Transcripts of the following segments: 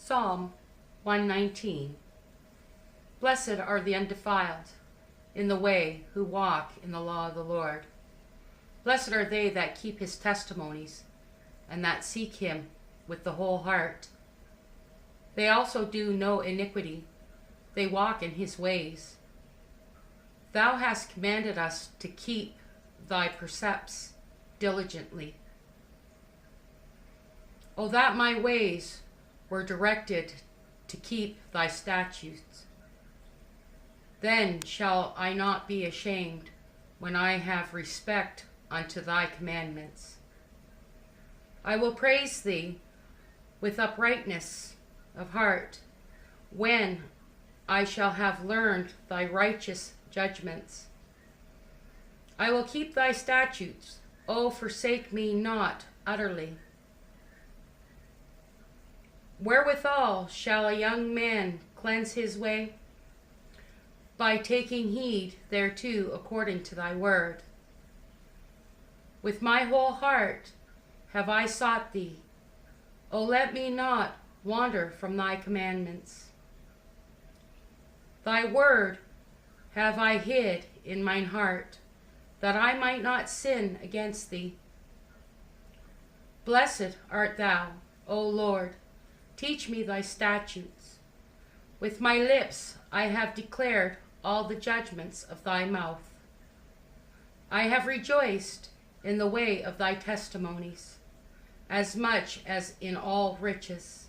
Psalm 119. Blessed are the undefiled in the way who walk in the law of the Lord. Blessed are they that keep his testimonies and that seek him with the whole heart. They also do no iniquity, they walk in his ways. Thou hast commanded us to keep thy precepts diligently. O that my ways were directed to keep thy statutes. Then shall I not be ashamed when I have respect unto thy commandments. I will praise thee with uprightness of heart when I shall have learned thy righteous judgments. I will keep thy statutes. O forsake me not utterly. Wherewithal shall a young man cleanse his way? By taking heed thereto according to thy word. With my whole heart have I sought thee. O let me not wander from thy commandments. Thy word have I hid in mine heart, that I might not sin against thee. Blessed art thou, O Lord. Teach me thy statutes. With my lips I have declared all the judgments of thy mouth. I have rejoiced in the way of thy testimonies, as much as in all riches.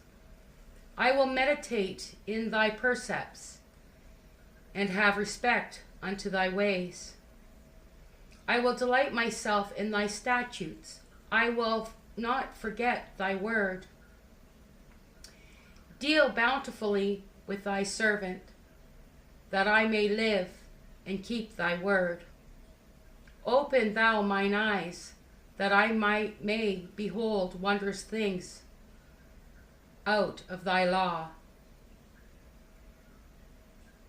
I will meditate in thy precepts, and have respect unto thy ways. I will delight myself in thy statutes. I will not forget thy word. Deal bountifully with thy servant, that I may live and keep thy word. Open thou mine eyes, that I may behold wondrous things out of thy law.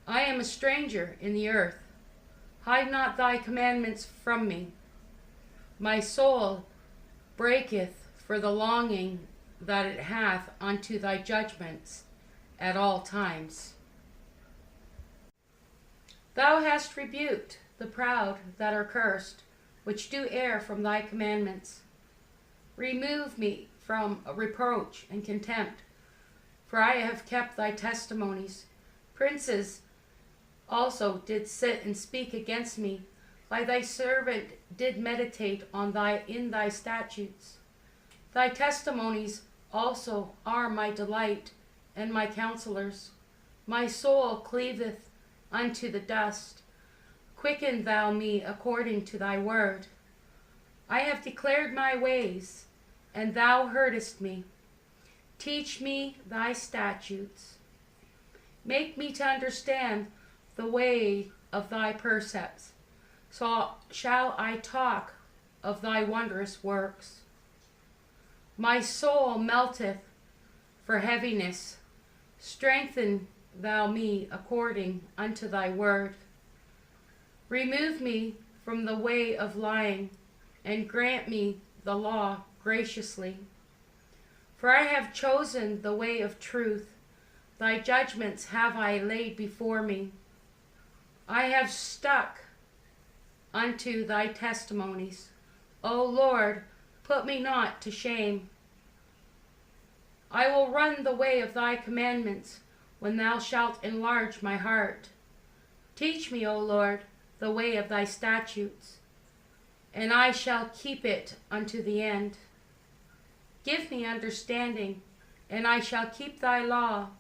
I am a stranger in the earth. Hide not thy commandments from me. My soul breaketh for the longing that it hath unto thy judgments at all times. Thou hast rebuked the proud that are cursed, which do err from thy commandments. Remove me from reproach and contempt, for I have kept thy testimonies. Princes also did sit and speak against me, but thy servant did meditate in thy statutes. Thy testimonies also are my delight and my counselors. My soul cleaveth unto the dust. Quicken thou me according to thy word. I have declared my ways, and thou heardest me. Teach me thy statutes. Make me to understand the way of thy precepts. So shall I talk of thy wondrous works. My soul melteth for heaviness. Strengthen thou me according unto thy word. Remove me from the way of lying, and grant me the law graciously. For I have chosen the way of truth. Thy judgments have I laid before me. I have stuck unto thy testimonies. O Lord, put me not to shame. I will run the way of thy commandments when thou shalt enlarge my heart. Teach me, O Lord, the way of thy statutes, and I shall keep it unto the end. Give me understanding, and I shall keep thy law.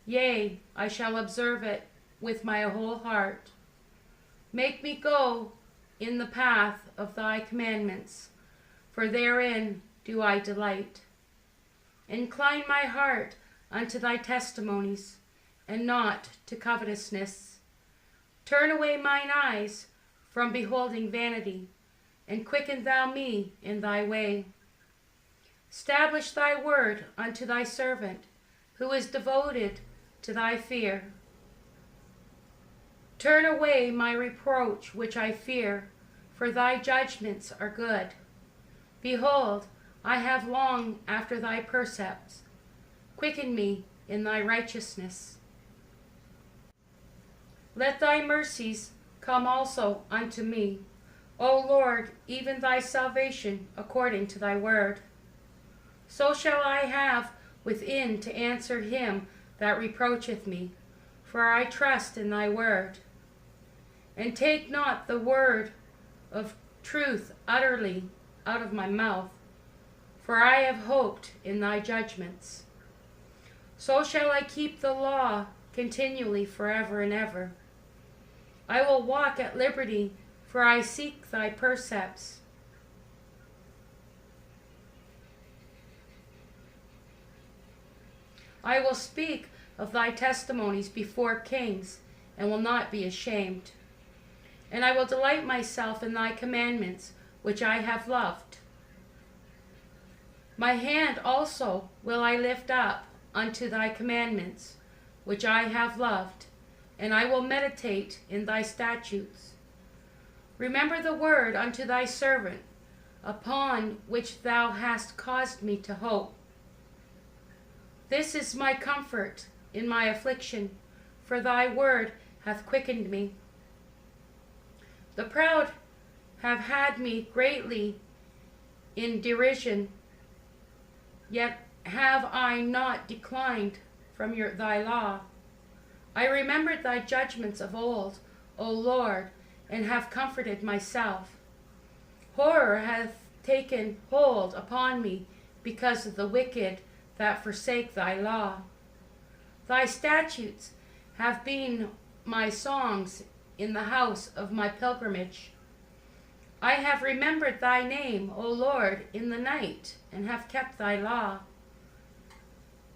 Yea, I shall observe it with my whole heart. Make me go in the path of thy commandments, for therein do I delight. Incline my heart unto thy testimonies, and not to covetousness. Turn away mine eyes from beholding vanity, and quicken thou me in thy way. Establish thy word unto thy servant, who is devoted to thy fear. Turn away my reproach which I fear, for thy judgments are good. Behold, I have longed after thy precepts. Quicken me in thy righteousness. Let thy mercies come also unto me, O Lord, even thy salvation according to thy word. So shall I have within to answer him that reproacheth me, for I trust in thy word. And take not the word of truth utterly out of my mouth, for I have hoped in thy judgments. So shall I keep the law continually forever and ever. I will walk at liberty, for I seek thy precepts. I will speak of thy testimonies before kings, and will not be ashamed. And I will delight myself in thy commandments, which I have loved. My hand also will I lift up unto thy commandments, which I have loved, and I will meditate in thy statutes. Remember the word unto thy servant, upon which thou hast caused me to hope. This is my comfort in my affliction, for thy word hath quickened me. The proud have had me greatly in derision, yet have I not declined from thy law. I remembered thy judgments of old, O Lord, and have comforted myself. Horror hath taken hold upon me because of the wicked that forsake thy law. Thy statutes have been my songs in the house of my pilgrimage. I have remembered thy name, O Lord, in the night, and have kept thy law.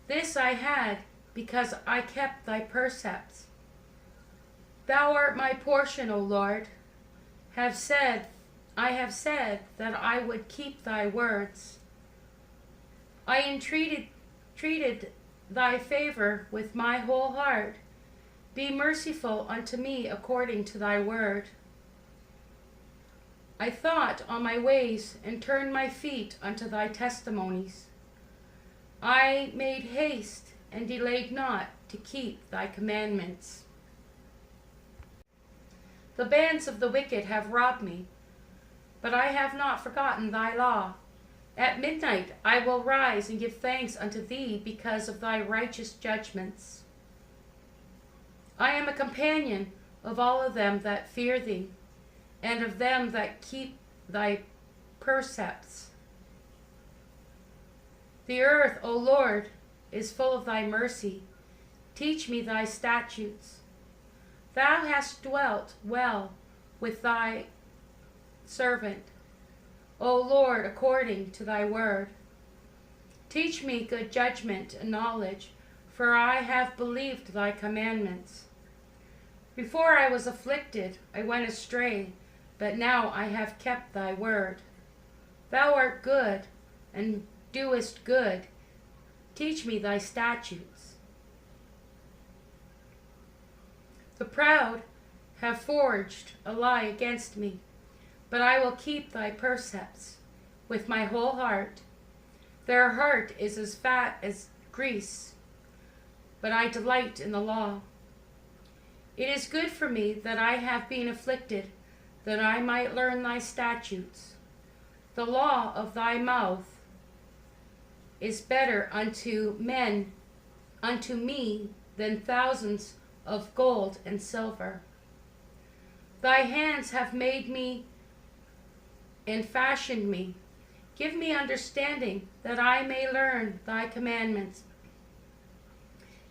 This I had because I kept thy precepts. Thou art my portion, O Lord. I have said that I would keep thy words. I entreated thy favor with my whole heart. Be merciful unto me according to thy word. I thought on my ways, and turned my feet unto thy testimonies. I made haste, and delayed not to keep thy commandments. The bands of the wicked have robbed me, but I have not forgotten thy law. At midnight I will rise and give thanks unto thee because of thy righteous judgments. I am a companion of all of them that fear thee, and of them that keep thy precepts. The earth, O Lord, is full of thy mercy. Teach me thy statutes. Thou hast dwelt well with thy servant, O Lord, according to thy word. Teach me good judgment and knowledge, for I have believed thy commandments. Before I was afflicted, I went astray, but now I have kept thy word. Thou art good, and doest good. Teach me thy statutes. The proud have forged a lie against me, but I will keep thy precepts with my whole heart. Their heart is as fat as grease, but I delight in the law. It is good for me that I have been afflicted, that I might learn thy statutes. The law of thy mouth is better unto me than thousands of gold and silver. Thy hands have made me and fashioned me. Give me understanding, that I may learn thy commandments.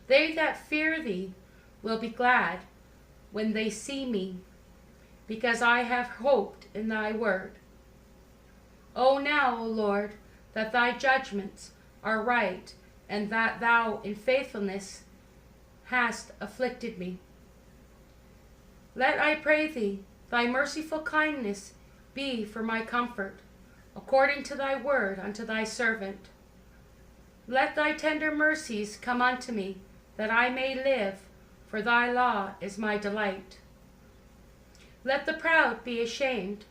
They that fear thee will be glad when they see me, because I have hoped in thy word. O now, O Lord, that thy judgments are right, and that thou in faithfulness hast afflicted me. Let, I pray thee, thy merciful kindness be for my comfort, according to thy word unto thy servant. Let thy tender mercies come unto me, that I may live, for thy law is my delight. Let the proud be ashamed,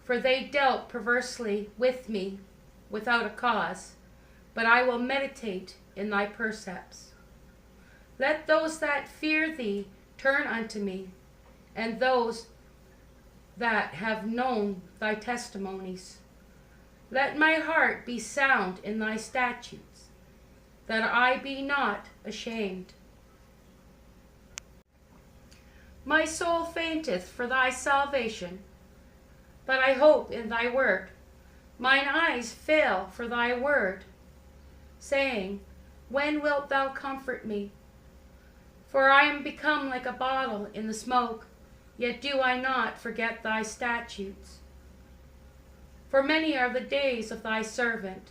for they dealt perversely with me without a cause, but I will meditate in thy precepts. Let those that fear thee turn unto me, and those that have known thy testimonies. Let my heart be sound in thy statutes, that I be not ashamed. My soul fainteth for thy salvation, but I hope in thy word. Mine eyes fail for thy word, saying, when wilt thou comfort me? For I am become like a bottle in the smoke, yet do I not forget thy statutes. For many are the days of thy servant.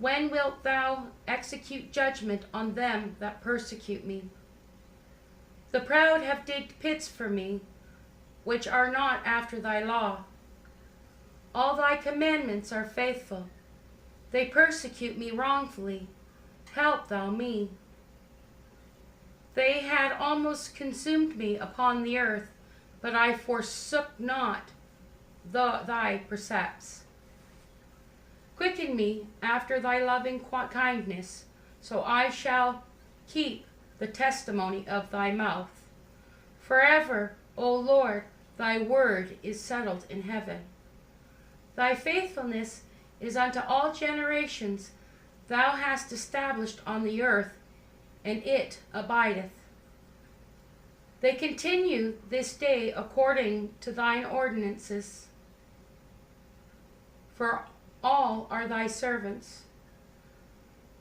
When wilt thou execute judgment on them that persecute me? The proud have digged pits for me, which are not after thy law. All thy commandments are faithful. They persecute me wrongfully. Help thou me. They had almost consumed me upon the earth, but I forsook not thy precepts. Quicken me after thy loving kindness, so I shall keep the testimony of thy mouth. Forever, O Lord, thy word is settled in heaven. Thy faithfulness is unto all generations. Thou hast established on the earth, and it abideth. They continue this day according to thine ordinances, for all are thy servants.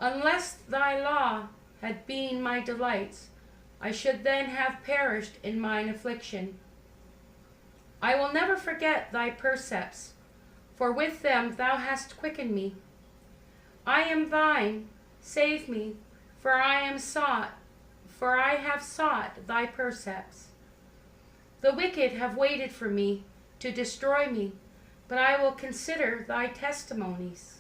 Unless thy law had been my delights, I should then have perished in mine affliction. I will never forget thy precepts, for with them thou hast quickened me. I am thine, save me, for I have sought thy precepts. The wicked have waited for me to destroy me, but I will consider thy testimonies.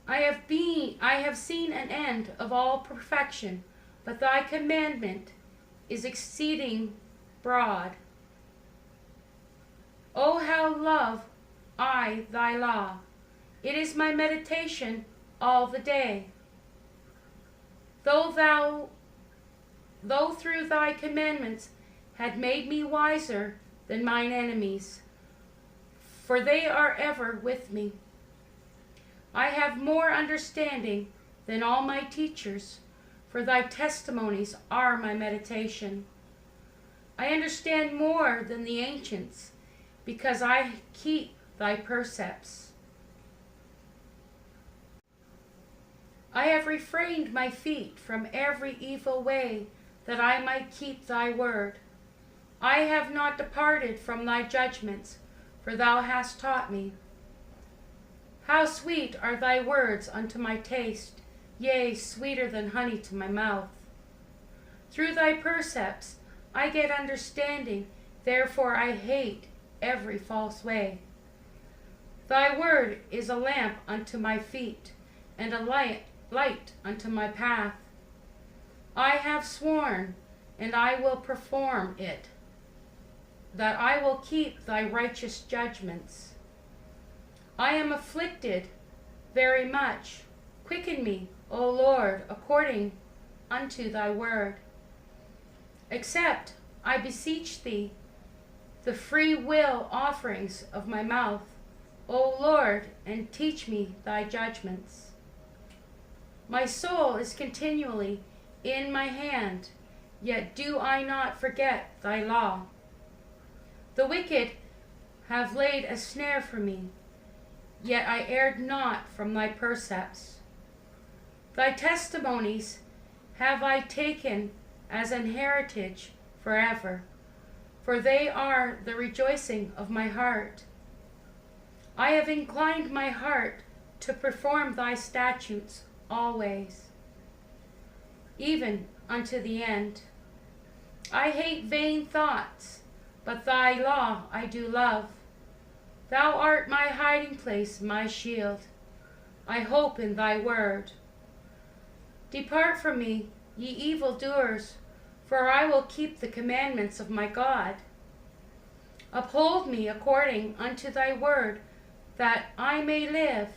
I have seen an end of all perfection, but thy commandment is exceeding broad. O how love I thy law! It is my meditation all the day. Though through thy commandments had made me wiser than mine enemies, for they are ever with me. I have more understanding than all my teachers, for thy testimonies are my meditation. I understand more than the ancients, because I keep thy precepts. I have refrained my feet from every evil way, that I might keep thy word. I have not departed from thy judgments, for thou hast taught me. How sweet are thy words unto my taste, yea, sweeter than honey to my mouth. Through thy precepts I get understanding, therefore I hate every false way. Thy word is a lamp unto my feet, and a light unto my path. I have sworn, and I will perform it, that I will keep thy righteous judgments. I am afflicted very much. Quicken me, O Lord, according unto thy word. Accept, I beseech thee, the free will offerings of my mouth, O Lord, and teach me thy judgments. My soul is continually in my hand, yet do I not forget thy law. The wicked have laid a snare for me, yet I erred not from thy precepts. Thy testimonies have I taken as an heritage forever, for they are the rejoicing of my heart. I have inclined my heart to perform thy statutes always, even unto the end. I hate vain thoughts, but thy law I do love. Thou art my hiding place, my shield. I hope in thy word. Depart from me, ye evildoers, for I will keep the commandments of my God. Uphold me according unto thy word, that I may live,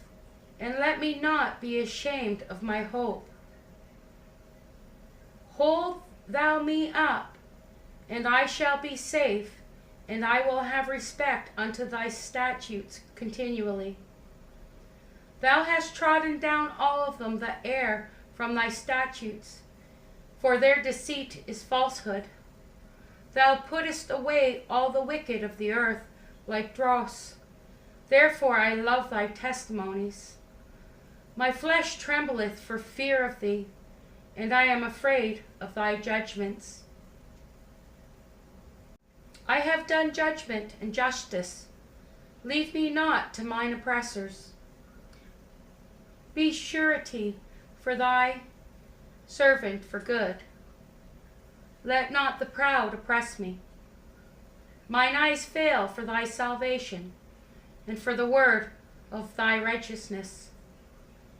and let me not be ashamed of my hope. Hold thou me up, and I shall be safe, and I will have respect unto thy statutes continually. Thou hast trodden down all of them that err from thy statutes, for their deceit is falsehood. Thou puttest away all the wicked of the earth like dross. Therefore I love thy testimonies. My flesh trembleth for fear of thee, and I am afraid of thy judgments. I have done judgment and justice. Leave me not to mine oppressors. Be surety for thy servant for good. Let not the proud oppress me. Mine eyes fail for thy salvation, and for the word of thy righteousness.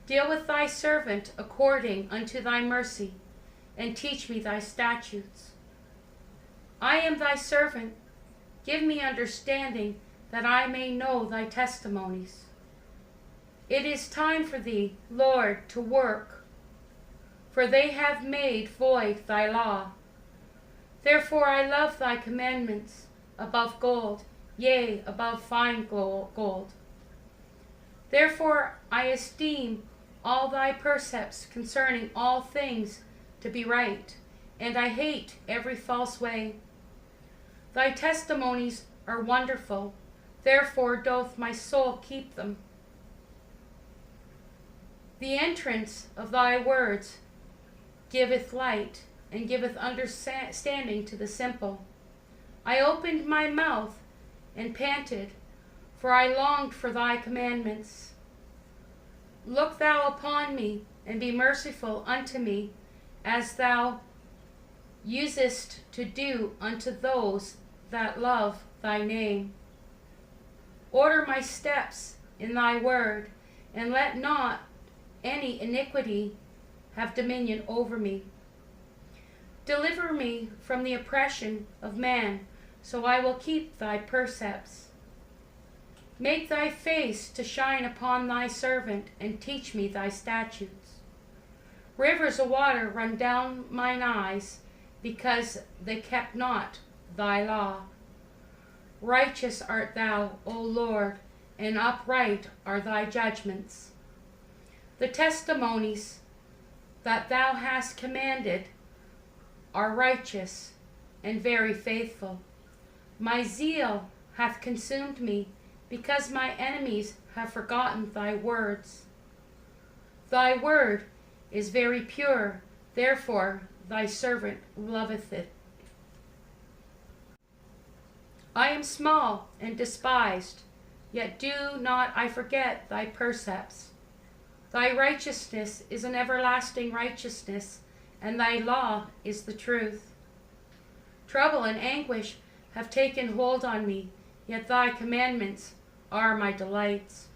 Deal with thy servant according unto thy mercy, and teach me thy statutes. I am thy servant. Give me understanding, that I may know thy testimonies. It is time for thee, Lord, to work, for they have made void thy law. Therefore I love thy commandments above gold, yea, above fine gold. Therefore I esteem all thy precepts concerning all things to be right, and I hate every false way. Thy testimonies are wonderful, therefore doth my soul keep them. The entrance of thy words giveth light, and giveth understanding to the simple. I opened my mouth and panted, for I longed for thy commandments. Look thou upon me, and be merciful unto me, as thou usest to do unto those that love thy name. Order my steps in thy word, and let not any iniquity have dominion over me. Deliver me from the oppression of man, so I will keep thy precepts. Make thy face to shine upon thy servant, and teach me thy statutes. Rivers of water run down mine eyes, because they kept not thy law. Righteous art thou, O Lord, and upright are thy judgments. The testimonies that thou hast commanded are righteous and very faithful. My zeal hath consumed me, because my enemies have forgotten thy words. Thy word is very pure, therefore thy servant loveth it. I am small and despised, yet do not I forget thy precepts. Thy righteousness is an everlasting righteousness, and thy law is the truth. Trouble and anguish have taken hold on me, yet thy commandments are my delights.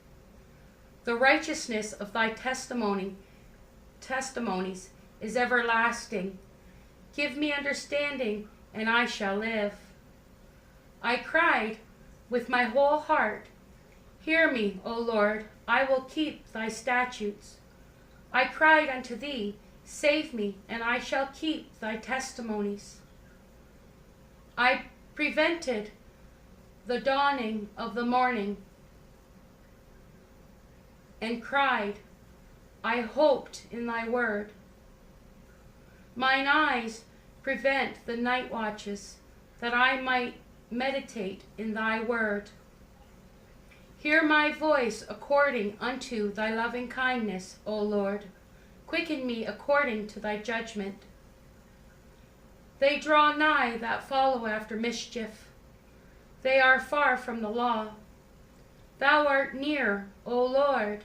The righteousness of thy testimonies is everlasting. Give me understanding, and I shall live. I cried with my whole heart, hear me, O Lord, I will keep thy statutes. I cried unto thee, save me, and I shall keep thy testimonies. I prevented the dawning of the morning, and cried, I hoped in thy word. Mine eyes prevent the night watches, that I might meditate in thy word. Hear my voice according unto thy loving kindness, O Lord. Quicken me according to thy judgment. They draw nigh that follow after mischief. They are far from the law. Thou art near, O Lord,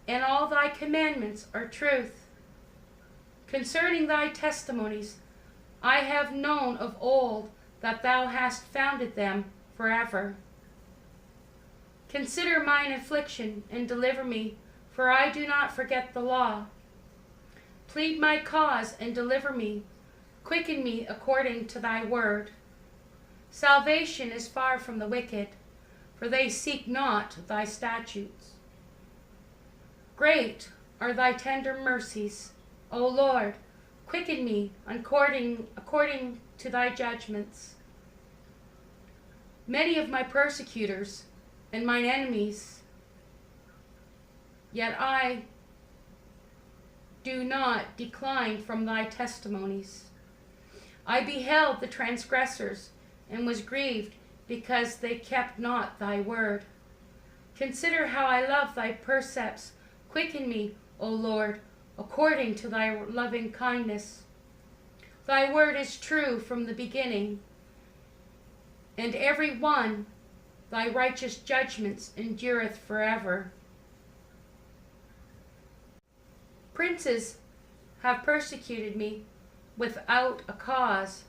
and all thy commandments are truth. Concerning thy testimonies, I have known of old that thou hast founded them forever. Consider mine affliction and deliver me, for I do not forget the law. Plead my cause and deliver me. Quicken me according to thy word. Salvation is far from the wicked, for they seek not thy statutes. Great are thy tender mercies, O Lord. Quicken me according to thy judgments. Many of my persecutors and mine enemies, yet I do not decline from thy testimonies. I beheld the transgressors and was grieved because they kept not thy word. Consider how I love thy precepts. Quicken me, O Lord, according to thy loving kindness. Thy word is true from the beginning, and every one thy righteous judgments endureth forever. Princes have persecuted me without a cause,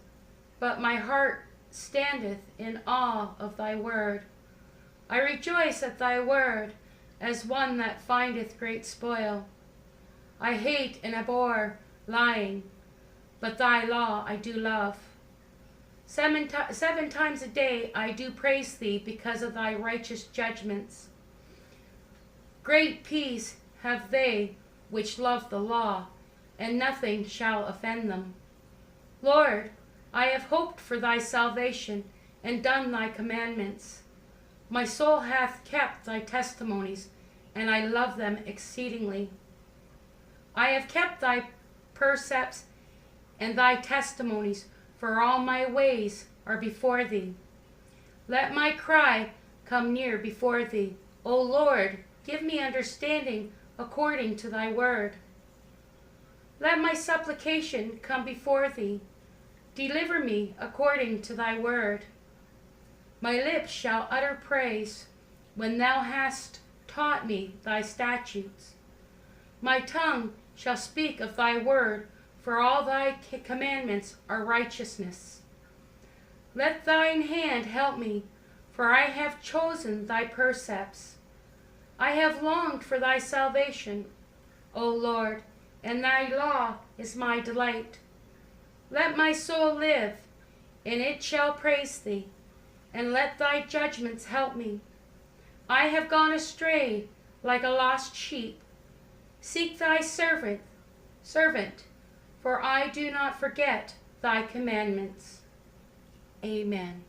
but my heart standeth in awe of thy word. I rejoice at thy word as one that findeth great spoil. I hate and abhor lying, but thy law I do love. 7 times a day I do praise thee because of thy righteous judgments. Great peace have they which love the law, and nothing shall offend them. Lord, I have hoped for thy salvation, and done thy commandments. My soul hath kept thy testimonies, and I love them exceedingly. I have kept thy precepts and thy testimonies, for all my ways are before thee. Let my cry come near before thee. O Lord, give me understanding according to thy word. Let my supplication come before thee. Deliver me according to thy word. My lips shall utter praise when thou hast taught me thy statutes. My tongue shall speak of thy word, for all thy commandments are righteousness. Let thine hand help me, for I have chosen thy precepts. I have longed for thy salvation, O Lord, and thy law is my delight. Let my soul live, and it shall praise thee, and let thy judgments help me. I have gone astray like a lost sheep. Seek thy servant, for I do not forget thy commandments. Amen.